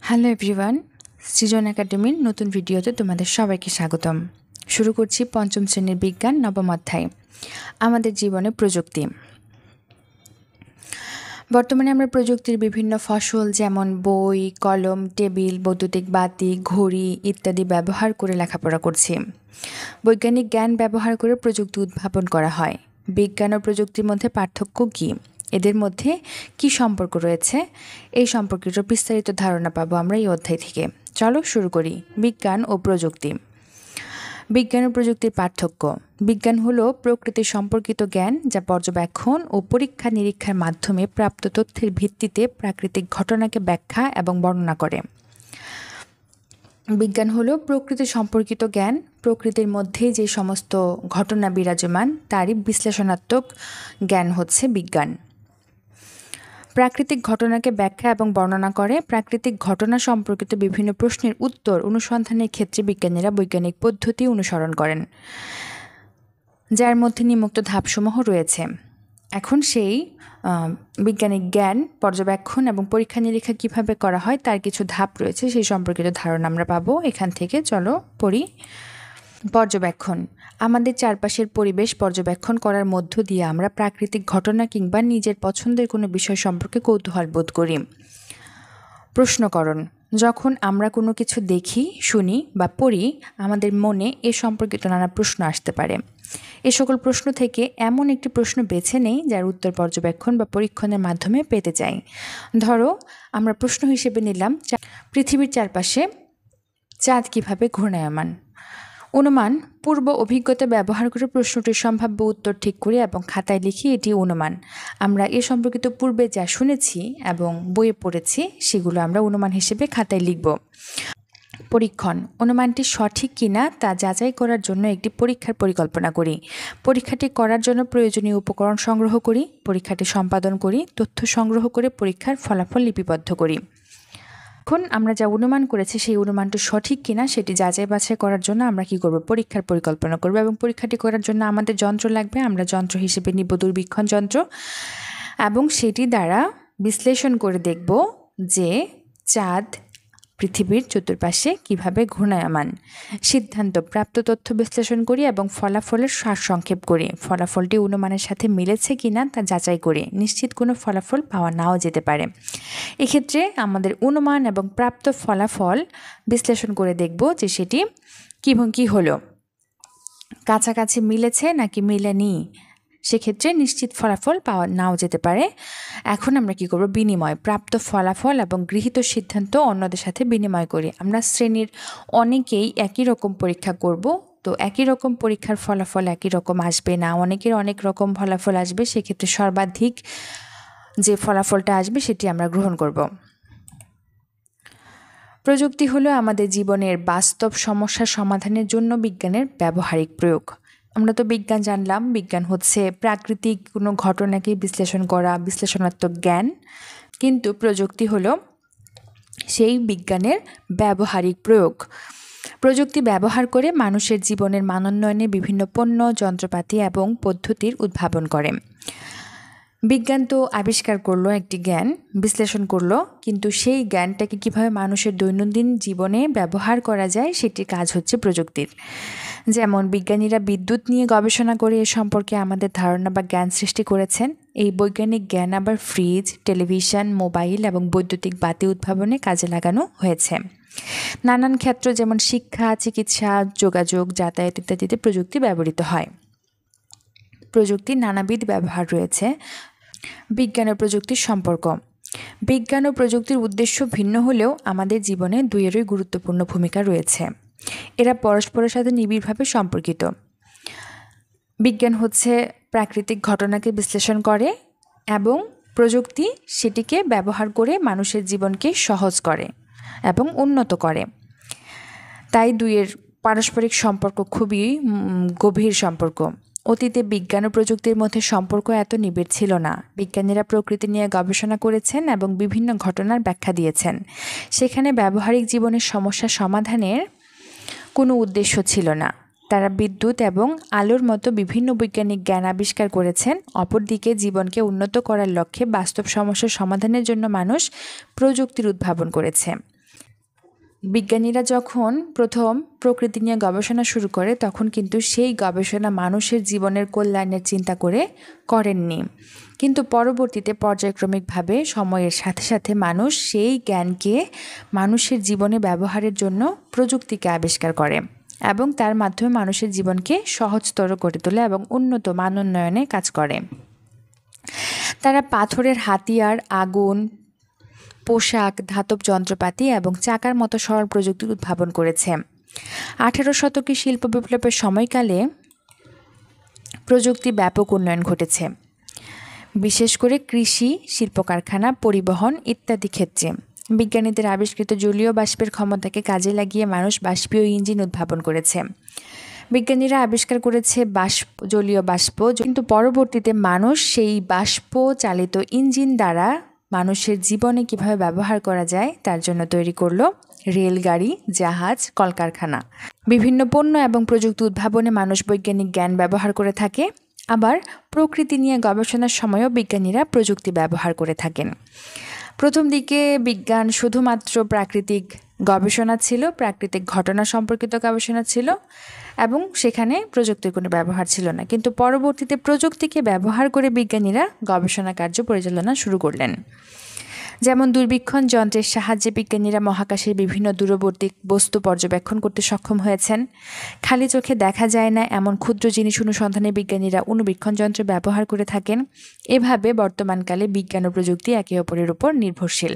Hello everyone, সৃজন একাডেমির নতুন ভিডিওতে তোমাদের সবাইকে স্বাগতম। শুরু করছি পঞ্চম শ্রেণীর বিজ্ঞান নবম অধ্যায়, আমাদের জীবনে প্রযুক্তি। বর্তমানে আমরা প্রযুক্তির বিভিন্ন ফসল যেমন বই, কলম, টেবিল, বৈদ্যুতিক বাতি, ঘড়ি ইত্যাদি ব্যবহার করে লেখাপড়া করছি। বৈজ্ঞানিক জ্ঞান ব্যবহার করে প্রযুক্তি উদ্ভাবন করা হয়। বিজ্ঞান ও প্রযুক্তির মধ্যে পার্থক্য কী, এদের মধ্যে কি সম্পর্ক রয়েছে, এই সম্পর্কিত বিস্তারিত ধারণা পাবো আমরা এই অধ্যায় থেকে। চলো শুরু করি। বিজ্ঞান ও প্রযুক্তি। বিজ্ঞান ও প্রযুক্তির পার্থক্য। বিজ্ঞান হলো প্রকৃতি সম্পর্কিত জ্ঞান, যা পর্যবেক্ষণ ও পরীক্ষা নিরীক্ষার মাধ্যমে প্রাপ্ত তথ্যের ভিত্তিতে প্রাকৃতিক ঘটনাকে ব্যাখ্যা এবং বর্ণনা করে। বিজ্ঞান হলো প্রকৃতি সম্পর্কিত জ্ঞান, প্রকৃতির মধ্যে যে সমস্ত ঘটনা বিরাজমান তারই বিশ্লেষণাত্মক জ্ঞান হচ্ছে বিজ্ঞান। প্রাকৃতিক ঘটনাকে ব্যাখ্যা এবং বর্ণনা করে। প্রাকৃতিক ঘটনা সম্পর্কিত বিভিন্ন প্রশ্নের উত্তর অনুসন্ধানের ক্ষেত্রে বিজ্ঞানীরা বৈজ্ঞানিক পদ্ধতি অনুসরণ করেন, যার মধ্যে নিম্নোক্ত ধাপসমূহ রয়েছে। এখন সেই বৈজ্ঞানিক জ্ঞান পর্যবেক্ষণ এবং পরীক্ষা নিরীক্ষা কীভাবে করা হয় তার কিছু ধাপ রয়েছে, সেই সম্পর্কিত ধারণা আমরা পাবো এখান থেকে। চলো পড়ি। পর্যবেক্ষণ। আমাদের চারপাশের পরিবেশ পর্যবেক্ষণ করার মধ্য দিয়ে আমরা প্রাকৃতিক ঘটনা কিংবা নিজের পছন্দের কোনো বিষয় সম্পর্কে কৌতূহল বোধ করি। প্রশ্নকরণ। যখন আমরা কোনো কিছু দেখি, শুনি বা পড়ি, আমাদের মনে এ সম্পর্কিত নানা প্রশ্ন আসতে পারে। এ সকল প্রশ্ন থেকে এমন একটি প্রশ্ন বেছে নেই যার উত্তর পর্যবেক্ষণ বা পরীক্ষণের মাধ্যমে পেতে চাই। ধরো, আমরা প্রশ্ন হিসেবে নিলাম পৃথিবীর চারপাশে চাঁদ কীভাবে ঘূর্ণায়মান। অনুমান। পূর্ব অভিজ্ঞতা ব্যবহার করে প্রশ্নটির সম্ভাব্য উত্তর ঠিক করি এবং খাতায় লিখি এটি অনুমান। আমরা এ সম্পর্কিত পূর্বে যা শুনেছি এবং বইয়ে পড়েছি সেগুলো আমরা অনুমান হিসেবে খাতায় লিখব। পরীক্ষণ। অনুমানটি সঠিক কিনা তা যাচাই করার জন্য একটি পরীক্ষার পরিকল্পনা করি। পরীক্ষাটি করার জন্য প্রয়োজনীয় উপকরণ সংগ্রহ করি, পরীক্ষাটি সম্পাদন করি, তথ্য সংগ্রহ করে পরীক্ষার ফলাফল লিপিবদ্ধ করি। এখন আমরা যা অনুমান করেছি সেই অনুমানটি সঠিক কিনা সেটি যাচাই বাছাই করার জন্য আমরা কি করব, পরীক্ষার পরিকল্পনা করব। এবং পরীক্ষাটি করার জন্য আমাদের যন্ত্র লাগবে। আমরা যন্ত্র হিসেবে নিব দূরবীক্ষণ যন্ত্র, এবং সেটি দ্বারা বিশ্লেষণ করে দেখব যে চাঁদ পৃথিবীর চতুর্পাশে কিভাবে ঘূর্ণায়মান। সিদ্ধান্ত। প্রাপ্ত তথ্য বিশ্লেষণ করি এবং ফলাফলের সারসংক্ষেপ করি। ফলাফলটি অনুমানের সাথে মিলেছে কিনা তা যাচাই করি। নিশ্চিত কোনো ফলাফল পাওয়া নাও যেতে পারে। এক্ষেত্রে আমাদের অনুমান এবং প্রাপ্ত ফলাফল বিশ্লেষণ করে দেখব যে সেটি কী হলো, কাছাকাছি মিলেছে নাকি মিলেনি। সেক্ষেত্রে নিশ্চিত ফলাফল পাওয়া নাও যেতে পারে। এখন আমরা কি করব, বিনিময়। প্রাপ্ত ফলাফল এবং গৃহীত সিদ্ধান্ত অন্যদের সাথে বিনিময় করি। আমরা শ্রেণীর অনেকেই একই রকম পরীক্ষা করব, তো একই রকম পরীক্ষার ফলাফল একই রকম আসবে না, অনেকের অনেক রকম ফলাফল আসবে। সেক্ষেত্রে সর্বাধিক যে ফলাফলটা আসবে সেটি আমরা গ্রহণ করব। প্রযুক্তি হলো আমাদের জীবনের বাস্তব সমস্যা সমাধানের জন্য বিজ্ঞানের ব্যবহারিক প্রয়োগ। আমরা তো বিজ্ঞান জানলাম, বিজ্ঞান হচ্ছে প্রাকৃতিক কোনো ঘটনাকে বিশ্লেষণ করা, বিশ্লেষণাত্মক জ্ঞান। কিন্তু প্রযুক্তি হলো সেই বিজ্ঞানের ব্যবহারিক প্রয়োগ। প্রযুক্তি ব্যবহার করে মানুষের জীবনের মানোন্নয়নে বিভিন্ন পণ্য, যন্ত্রপাতি এবং পদ্ধতির উদ্ভাবন করে। বিজ্ঞান তো আবিষ্কার করলো একটি জ্ঞান, বিশ্লেষণ করলো, কিন্তু সেই জ্ঞানটাকে কীভাবে মানুষের দৈনন্দিন জীবনে ব্যবহার করা যায় সেটির কাজ হচ্ছে প্রযুক্তির। যেমন বিজ্ঞানীরা বিদ্যুৎ নিয়ে গবেষণা করে এ সম্পর্কে আমাদের ধারণা বা জ্ঞান সৃষ্টি করেছেন। এই বৈজ্ঞানিক জ্ঞান আবার ফ্রিজ, টেলিভিশন, মোবাইল এবং বৈদ্যুতিক বাতি উদ্ভাবনে কাজে লাগানো হয়েছে। নানান ক্ষেত্র যেমন শিক্ষা, চিকিৎসা, যোগাযোগ, যাতায়াত ইত্যাদিতে প্রযুক্তি ব্যবহৃত হয়। প্রযুক্তির নানাবিধ ব্যবহার রয়েছে। বিজ্ঞান ও প্রযুক্তির সম্পর্ক। বিজ্ঞান ও প্রযুক্তির উদ্দেশ্য ভিন্ন হলেও আমাদের জীবনে দুইয়েরই গুরুত্বপূর্ণ ভূমিকা রয়েছে। এরা পরস্পরের সাথে নিবিড়ভাবে সম্পর্কিত। বিজ্ঞান হচ্ছে প্রাকৃতিক ঘটনাকে বিশ্লেষণ করে এবং প্রযুক্তি সেটিকে ব্যবহার করে মানুষের জীবনকে সহজ করে এবং উন্নত করে। তাই দুইয়ের পারস্পরিক সম্পর্ক খুবই গভীর সম্পর্ক। অতীতে বিজ্ঞান ও প্রযুক্তির মধ্যে সম্পর্ক এত নিবিড় ছিল না। বিজ্ঞানীরা প্রকৃতি নিয়ে গবেষণা করেছেন এবং বিভিন্ন ঘটনার ব্যাখ্যা দিয়েছেন। সেখানে ব্যবহারিক জীবনের সমস্যা সমাধানের কোনো উদ্দেশ্য ছিল না। তারা বিদ্যুৎ এবং আলোর মতো বিভিন্ন বৈজ্ঞানিক জ্ঞান আবিষ্কার করেছেন। অপরদিকে জীবনকে উন্নত করার লক্ষ্যে বাস্তব সমস্যার সমাধানের জন্য মানুষ প্রযুক্তির উদ্ভাবন করেছে। বিজ্ঞানীরা যখন প্রথম প্রকৃতি নিয়ে গবেষণা শুরু করে তখন কিন্তু সেই গবেষণা মানুষের জীবনের কল্যাণের চিন্তা করে করেননি, কিন্তু পরবর্তীতে পর্যায়ক্রমিকভাবে সময়ের সাথে সাথে মানুষ সেই জ্ঞানকে মানুষের জীবনে ব্যবহারের জন্য প্রযুক্তিকে আবিষ্কার করে এবং তার মাধ্যমে মানুষের জীবনকে সহজতর করে তোলে এবং উন্নত মান উন্নয়নে কাজ করে। তারা পাথরের হাতিয়ার, আগুন, পোশাক, ধাতব যন্ত্রপাতি এবং চাকার মতো সরল প্রযুক্তি উদ্ভাবন করেছে। 18 শতকের শিল্প বিপ্লবের সময়কালে প্রযুক্তি ব্যাপক উন্নয়ন ঘটেছে, বিশেষ করে কৃষি, শিল্প কারখানা, পরিবহন ইত্যাদি ক্ষেত্রে। বিজ্ঞানীদের আবিষ্কৃত জলীয় বাষ্পের ক্ষমতাকে কাজে লাগিয়ে মানুষ বাষ্পীয় ইঞ্জিন উদ্ভাবন করেছে। বিজ্ঞানীরা আবিষ্কার করেছে জলীয় বাষ্প, কিন্তু পরবর্তীতে মানুষ সেই বাষ্প চালিত ইঞ্জিন দ্বারা মানুষের জীবনে কিভাবে ব্যবহার করা যায় তার জন্য তৈরি করলো রেলগাড়ি, জাহাজ, কলকারখানা। বিভিন্ন পণ্য এবং প্রযুক্তি উদ্ভাবনে মানুষ বৈজ্ঞানিক জ্ঞান ব্যবহার করে থাকে। আবার প্রকৃতি নিয়ে গবেষণার সময়ও বিজ্ঞানীরা প্রযুক্তি ব্যবহার করে থাকেন। প্রথম দিকে বিজ্ঞান শুধুমাত্র প্রাকৃতিক গবেষণা ছিল, প্রাকৃতিক ঘটনা সম্পর্কিত গবেষণা ছিল এবং সেখানে প্রযুক্তির কোনো ব্যবহার ছিল না, কিন্তু পরবর্তীতে প্রযুক্তিকে ব্যবহার করে বিজ্ঞানীরা গবেষণা কার্য পরিচালনা শুরু করলেন। যেমন দূরবীক্ষণ যন্ত্রের সাহায্যে বিজ্ঞানীরা মহাকাশের বিভিন্ন দূরবর্তী বস্তু পর্যবেক্ষণ করতে সক্ষম হয়েছেন। খালি চোখে দেখা যায় না এমন ক্ষুদ্র জিনিস অনুসন্ধানে বিজ্ঞানীরা অণুবীক্ষণ যন্ত্র ব্যবহার করে থাকেন। এভাবে বর্তমানকালে বিজ্ঞান ও প্রযুক্তি একে অপরের উপর নির্ভরশীল।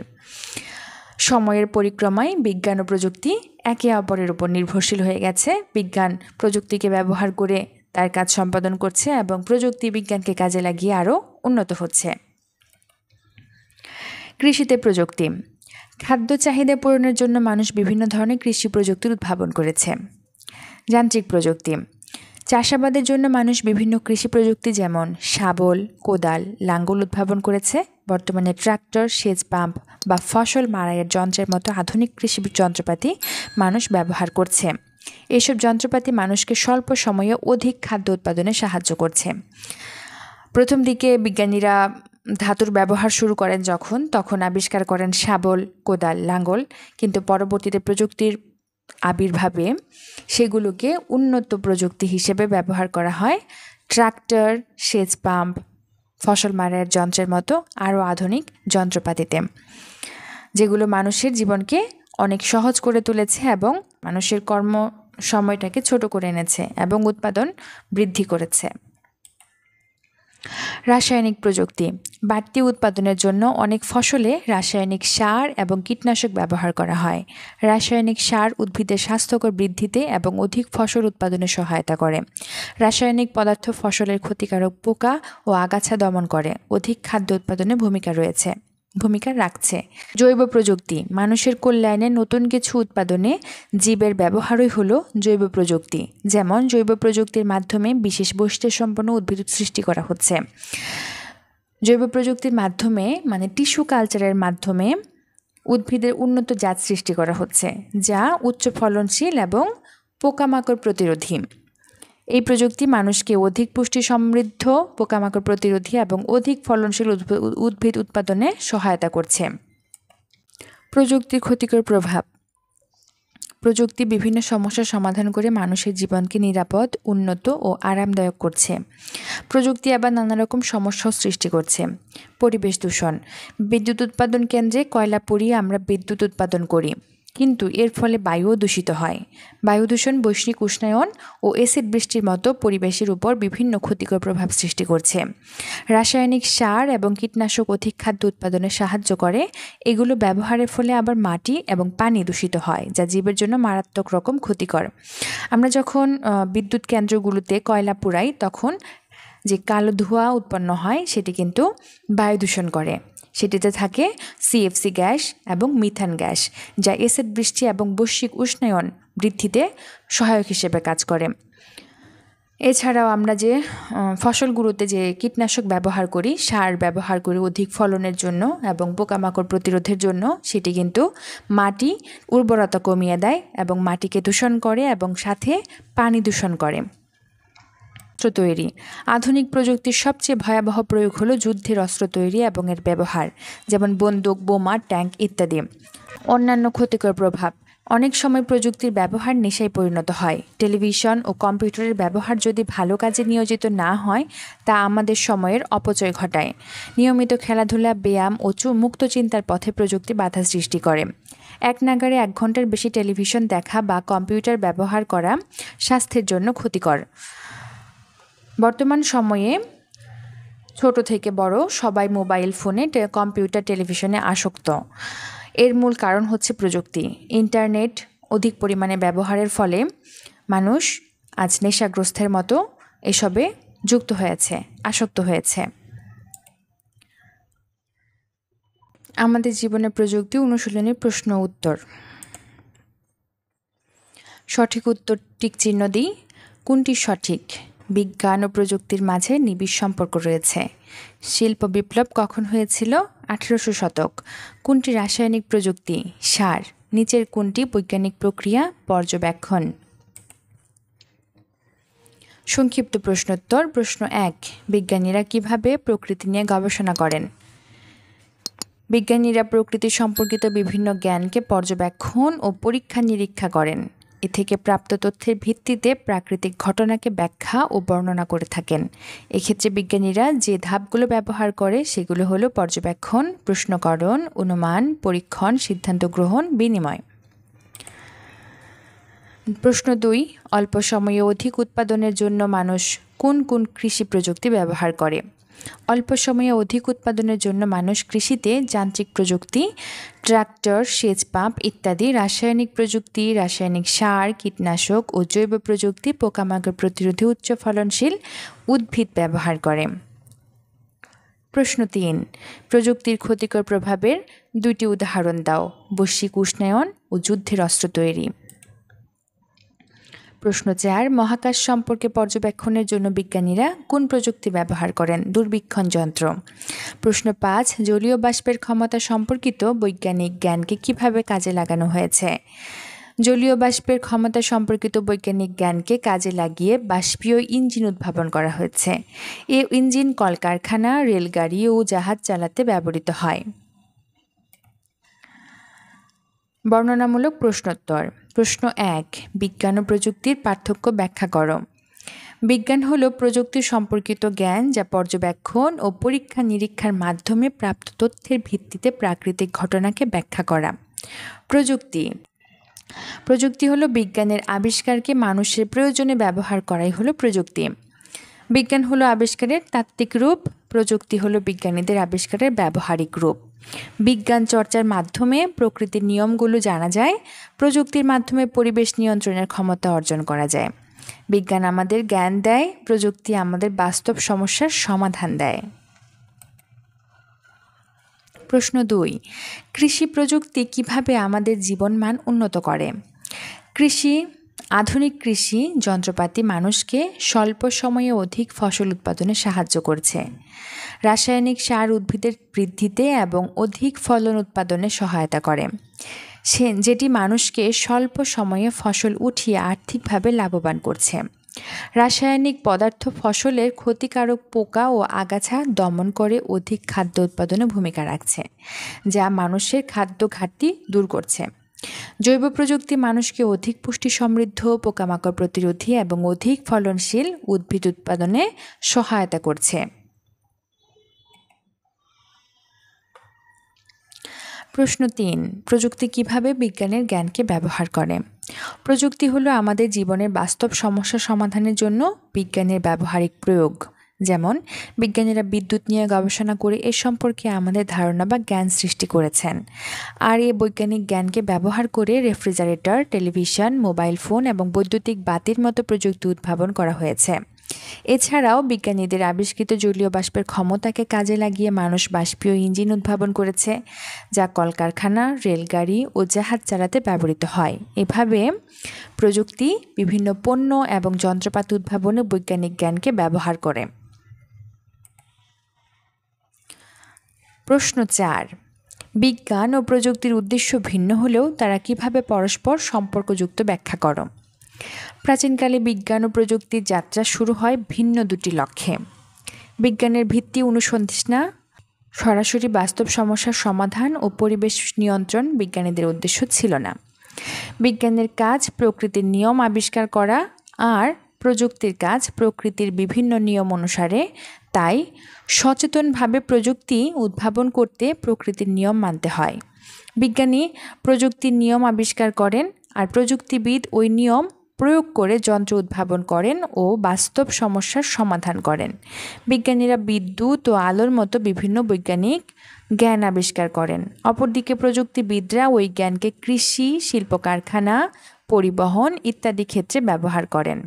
সময়ের পরিক্রমায় বিজ্ঞান ও প্রযুক্তি একে অপরের উপর নির্ভরশীল হয়ে গেছে। বিজ্ঞান প্রযুক্তিকে ব্যবহার করে তার কাজ সম্পাদন করছে এবং প্রযুক্তি বিজ্ঞানকে কাজে লাগিয়ে আরও উন্নত হচ্ছে। কৃষিতে প্রযুক্তি। খাদ্য চাহিদা পূরণের জন্য মানুষ বিভিন্ন ধরনের কৃষি প্রযুক্তির উদ্ভাবন করেছে। যান্ত্রিক প্রযুক্তি। চাষাবাদের জন্য মানুষ বিভিন্ন কৃষি প্রযুক্তি যেমন শাবল, কোদাল, লাঙ্গল উদ্ভাবন করেছে। বর্তমানে ট্রাক্টর, সেচ পাম্প বা ফসল মাড়াইয়ের যন্ত্রের মতো আধুনিক কৃষি যন্ত্রপাতি মানুষ ব্যবহার করছে। এইসব যন্ত্রপাতি মানুষকে স্বল্প সময়ে অধিক খাদ্য উৎপাদনে সাহায্য করছে। প্রথম দিকে বিজ্ঞানীরা ধাতুর ব্যবহার শুরু করেন তখন আবিষ্কার করেন শাবল, কোদাল, লাঙ্গল, কিন্তু পরবর্তীতে প্রযুক্তির আবির্ভাবে সেগুলোকে উন্নত প্রযুক্তি হিসেবে ব্যবহার করা হয় ট্রাক্টর, সেচ পাম্প, ফসল মাড়াইয়ের যন্ত্রের মতো আরও আধুনিক যন্ত্রপাতিতে, যেগুলো মানুষের জীবনকে অনেক সহজ করে তুলেছে এবং মানুষের কর্ম সময়টাকে ছোট করে এনেছে এবং উৎপাদন বৃদ্ধি করেছে। রাসায়নিক প্রযুক্তি। বাড়তি উৎপাদনের জন্য অনেক ফসলে রাসায়নিক সার এবং কীটনাশক ব্যবহার করা হয়। রাসায়নিক সার উদ্ভিদের স্বাস্থ্যকর বৃদ্ধিতে এবং অধিক ফসল উৎপাদনে সহায়তা করে। রাসায়নিক পদার্থ ফসলের ক্ষতিকারক পোকা ও আগাছা দমন করে। অধিক খাদ্য উৎপাদনে ভূমিকা রাখছে। জৈব প্রযুক্তি। মানুষের কল্যাণে নতুন কিছু উৎপাদনে জীবের ব্যবহারই হলো জৈব প্রযুক্তি। যেমন জৈব প্রযুক্তির মাধ্যমে বিশেষ বৈশিষ্ট্য সম্পন্ন উদ্ভিদ সৃষ্টি করা হচ্ছে। জৈব প্রযুক্তির মাধ্যমে টিস্যু কালচারের মাধ্যমে উদ্ভিদের উন্নত জাত সৃষ্টি করা হচ্ছে, যা উচ্চ ফলনশীল এবং পোকামাকড় প্রতিরোধী। এই প্রযুক্তি মানুষকে অধিক পুষ্টি সমৃদ্ধ, পোকামাকড় প্রতিরোধী এবং অধিক ফলনশীল উদ্ভিদ উৎপাদনে সহায়তা করছে। প্রযুক্তির ক্ষতিকর প্রভাব। প্রযুক্তি বিভিন্ন সমস্যার সমাধান করে মানুষের জীবনকে নিরাপদ, উন্নত ও আরামদায়ক করছে। প্রযুক্তি আবার নানা রকম সমস্যাও সৃষ্টি করছে। পরিবেশ দূষণ। বিদ্যুৎ উৎপাদন কেন্দ্রে কয়লা পুড়িয়ে আমরা বিদ্যুৎ উৎপাদন করি, কিন্তু এর ফলে বায়ুও দূষিত হয়। বায়ু দূষণ বৈশ্বিক উষ্ণায়ন ও এসিড বৃষ্টির মতো পরিবেশের উপর বিভিন্ন ক্ষতিকর প্রভাব সৃষ্টি করছে। রাসায়নিক সার এবং কীটনাশক অধিক খাদ্য উৎপাদনে সাহায্য করে। এগুলো ব্যবহারের ফলে আবার মাটি এবং পানি দূষিত হয়, যা জীবের জন্য মারাত্মক রকম ক্ষতিকর। আমরা যখন বিদ্যুৎ কেন্দ্রগুলোতে কয়লা পোড়াই তখন যে কালো ধোঁয়া উৎপন্ন হয় সেটি কিন্তু বায়ু দূষণ করে। সেটিতে থাকে সিএফসি গ্যাস এবং মিথান গ্যাস, যা এসিড বৃষ্টি এবং বৈশ্বিক উষ্ণায়ন বৃদ্ধিতে সহায়ক হিসেবে কাজ করে। এছাড়াও আমরা যে ফসলগুলোতে যে কীটনাশক ব্যবহার করি, সার ব্যবহার করি অধিক ফলনের জন্য এবং পোকামাকড় প্রতিরোধের জন্য, সেটি কিন্তু মাটি উর্বরতা কমিয়ে দেয় এবং মাটিকে দূষণ করে এবং সাথে পানি দূষণ করে। অস্ত্র তৈরি। আধুনিক প্রযুক্তির সবচেয়ে ভয়াবহ প্রয়োগ হলো যুদ্ধের অস্ত্র তৈরি এবং এর ব্যবহার, যেমন বন্দুক, বোমা, ট্যাঙ্ক ইত্যাদি। অন্যান্য ক্ষতিকর প্রভাব। অনেক সময় প্রযুক্তির ব্যবহার নেশায় পরিণত হয়। টেলিভিশন ও কম্পিউটারের ব্যবহার যদি ভালো কাজে নিয়োজিত না হয়, তা আমাদের সময়ের অপচয় ঘটায়। নিয়মিত খেলাধুলা, ব্যায়াম ও মুক্ত চিন্তার পথে প্রযুক্তি বাধা সৃষ্টি করে। এক নাগাড়ে 1 ঘন্টার বেশি টেলিভিশন দেখা বা কম্পিউটার ব্যবহার করা স্বাস্থ্যের জন্য ক্ষতিকর। বর্তমান সময়ে ছোট থেকে বড় সবাই মোবাইল ফোনে, কম্পিউটার, টেলিভিশনে আসক্ত। এর মূল কারণ হচ্ছে প্রযুক্তি। ইন্টারনেট অধিক পরিমাণে ব্যবহারের ফলে মানুষ আজ নেশাগ্রস্তের মতো এসবে যুক্ত হয়েছে, আসক্ত হয়েছে। আমাদের জীবনে প্রযুক্তি অনুশীলনী প্রশ্ন উত্তর। সঠিক উত্তর টিক চিহ্ন দিই। কোনটি সঠিক? বিজ্ঞান ও প্রযুক্তির মাঝে নিবিড় সম্পর্ক রয়েছে। শিল্প বিপ্লব কখন হয়েছিল? 1800 শতক। কোনটি রাসায়নিক প্রযুক্তি? সার। নিচের কোনটি বৈজ্ঞানিক প্রক্রিয়া? পর্যবেক্ষণ। সংক্ষিপ্ত প্রশ্নোত্তর। প্রশ্ন 1, বিজ্ঞানীরা কিভাবে প্রকৃতি নিয়ে গবেষণা করেন? বিজ্ঞানীরা প্রকৃতি সম্পর্কিত বিভিন্ন জ্ঞানকে পর্যবেক্ষণ ও পরীক্ষা নিরীক্ষা করেন। এ থেকে প্রাপ্ত তথ্যের ভিত্তিতে প্রাকৃতিক ঘটনাকে ব্যাখ্যা ও বর্ণনা করে থাকেন। এক্ষেত্রে বিজ্ঞানীরা যে ধাপগুলো ব্যবহার করে সেগুলো হলো পর্যবেক্ষণ, প্রশ্নকরণ, অনুমান, পরীক্ষণ, সিদ্ধান্ত গ্রহণ, বিনিময়। প্রশ্ন 2, অল্প সময়ে অধিক উৎপাদনের জন্য মানুষ কোন কোন কৃষি প্রযুক্তি ব্যবহার করে? অল্প সময়ে অধিক উৎপাদনের জন্য মানুষ কৃষিতে যান্ত্রিক প্রযুক্তি, ট্রাক্টর, সেচ পাম্প ইত্যাদি, রাসায়নিক প্রযুক্তি, রাসায়নিক সার, কীটনাশক ও জৈব প্রযুক্তি, পোকামাকড় প্রতিরোধী উচ্চ ফলনশীল উদ্ভিদ ব্যবহার করে। প্রশ্ন 3, প্রযুক্তির ক্ষতিকর প্রভাবের 2টি উদাহরণ দাও। বৈশ্বিক উষ্ণায়ন ও যুদ্ধের অস্ত্র তৈরি। প্রশ্ন 4, মহাকাশ সম্পর্কে পর্যবেক্ষণের জন্য বিজ্ঞানীরা কোন প্রযুক্তি ব্যবহার করেন? দূরবীক্ষণ যন্ত্র। প্রশ্ন 5, জলীয় বাষ্পের ক্ষমতা সম্পর্কিত বৈজ্ঞানিক জ্ঞানকে কিভাবে কাজে লাগানো হয়েছে? জলীয় বাষ্পের ক্ষমতা সম্পর্কিত বৈজ্ঞানিক জ্ঞানকে কাজে লাগিয়ে বাষ্পীয় ইঞ্জিন উদ্ভাবন করা হয়েছে। এই ইঞ্জিন কলকারখানা, রেলগাড়ি ও জাহাজ চালাতে ব্যবহৃত হয়। বর্ণনামূলক প্রশ্নোত্তর। প্রশ্ন 1, বিজ্ঞান ও প্রযুক্তির পার্থক্য ব্যাখ্যা করো। বিজ্ঞান হলো প্রযুক্তি সম্পর্কিত জ্ঞান যা পর্যবেক্ষণ ও পরীক্ষা নিরীক্ষার মাধ্যমে প্রাপ্ত তথ্যের ভিত্তিতে প্রাকৃতিক ঘটনাকে ব্যাখ্যা করা। প্রযুক্তি হলো বিজ্ঞানের আবিষ্কারকে মানুষের প্রয়োজনে ব্যবহার করাই হলো প্রযুক্তি। বিজ্ঞান হলো আবিষ্কারের তাত্ত্বিক রূপ, প্রযুক্তি হলো বিজ্ঞানীদের আবিষ্কারের ব্যবহারিক রূপ। বিজ্ঞান চর্চার মাধ্যমে প্রকৃতির নিয়মগুলো জানা যায়, প্রযুক্তির মাধ্যমে পরিবেশ নিয়ন্ত্রণের ক্ষমতা অর্জন করা যায়। বিজ্ঞান আমাদের জ্ঞান দেয়, প্রযুক্তি আমাদের বাস্তব সমস্যার সমাধান দেয়। প্রশ্ন 2, কৃষি প্রযুক্তি কিভাবে আমাদের জীবনমান উন্নত করে? আধুনিক কৃষি যন্ত্রপাতি মানুষকে স্বল্প সময়ে অধিক ফসল উৎপাদনে সাহায্য করছে। রাসায়নিক সার উদ্ভিদের বৃদ্ধিতে এবং অধিক ফলন উৎপাদনে সহায়তা করে, যেটি মানুষকে স্বল্প সময়ে ফসল উঠিয়ে আর্থিকভাবে লাভবান করছে। রাসায়নিক পদার্থ ফসলের ক্ষতিকারক পোকা ও আগাছা দমন করে অধিক খাদ্য উৎপাদনে ভূমিকা রাখছে, যা মানুষের খাদ্য ঘাটতি দূর করছে। জৈব প্রযুক্তি মানুষকে অধিক পুষ্টি সমৃদ্ধ, পোকামাকড় প্রতিরোধী এবং অধিক ফলনশীল উদ্ভিদ উৎপাদনে সহায়তা করছে। প্রশ্ন 3, প্রযুক্তি কিভাবে বিজ্ঞানের জ্ঞানকে ব্যবহার করে? প্রযুক্তি হলো আমাদের জীবনের বাস্তব সমস্যা সমাধানের জন্য বিজ্ঞানের ব্যবহারিক প্রয়োগ। যেমন বিজ্ঞানীরা বিদ্যুৎ নিয়ে গবেষণা করে এ সম্পর্কে আমাদের ধারণা বা জ্ঞান সৃষ্টি করেছেন। আর এই বৈজ্ঞানিক জ্ঞানকে ব্যবহার করে রেফ্রিজারেটর, টেলিভিশন, মোবাইল ফোন এবং বৈদ্যুতিক বাতির মতো প্রযুক্তি উদ্ভাবন করা হয়েছে। এছাড়াও বিজ্ঞানীদের আবিষ্কৃত জলীয় বাষ্পের ক্ষমতাকে কাজে লাগিয়ে মানুষ বাষ্পীয় ইঞ্জিন উদ্ভাবন করেছে, যা কলকারখানা, রেলগাড়ি ও জাহাজ চালাতে ব্যবহৃত হয়। এভাবে প্রযুক্তি বিভিন্ন পণ্য এবং যন্ত্রপাতি উদ্ভাবনে বৈজ্ঞানিক জ্ঞানকে ব্যবহার করে। প্রশ্ন 4, বিজ্ঞান ও প্রযুক্তির উদ্দেশ্য ভিন্ন হলেও তারা কিভাবে পরস্পর সম্পর্কযুক্ত ব্যাখ্যা করো? প্রাচীনকালে বিজ্ঞান ও প্রযুক্তির যাত্রা শুরু হয় ভিন্ন 2টি লক্ষ্যে। বিজ্ঞানের ভিত্তি অনুসন্ধান, সরাসরি বাস্তব সমস্যার সমাধান ও পরিবেশ নিয়ন্ত্রণ বিজ্ঞানীদের উদ্দেশ্য ছিল না। বিজ্ঞানের কাজ প্রকৃতির নিয়ম আবিষ্কার করা, আর প্রযুক্তির কাজ প্রকৃতির বিভিন্ন নিয়ম অনুসারে। তাই সচেতনভাবে প্রযুক্তি উদ্ভাবন করতে প্রকৃতির নিয়ম মানতে হয়। বিজ্ঞানী প্রযুক্তির নিয়ম আবিষ্কার করেন, আর প্রযুক্তিবিদ ওই নিয়ম প্রয়োগ করে যন্ত্র উদ্ভাবন করেন ও বাস্তব সমস্যার সমাধান করেন। বিজ্ঞানীরা বিদ্যুৎ ও আলোর মতো বিভিন্ন বৈজ্ঞানিক জ্ঞান আবিষ্কার করেন। অপরদিকে প্রযুক্তিবিদরা ওই জ্ঞানকে কৃষি, শিল্প কারখানা, পরিবহন ইত্যাদি ক্ষেত্রে ব্যবহার করেন।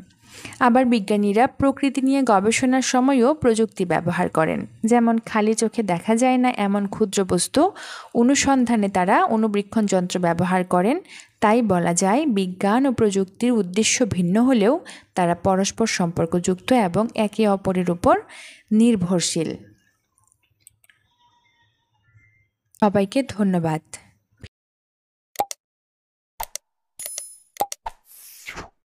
আবার বিজ্ঞানীরা প্রকৃতি নিয়ে গবেষণার সময়ও প্রযুক্তি ব্যবহার করেন, যেমন খালি চোখে দেখা যায় না এমন ক্ষুদ্র বস্তু অনুসন্ধানে তারা অণুবীক্ষণ যন্ত্র ব্যবহার করেন। তাই বলা যায় বিজ্ঞান ও প্রযুক্তির উদ্দেশ্য ভিন্ন হলেও তারা পরস্পর সম্পর্কযুক্ত এবং একে অপরের উপর নির্ভরশীল। সবাইকে ধন্যবাদ।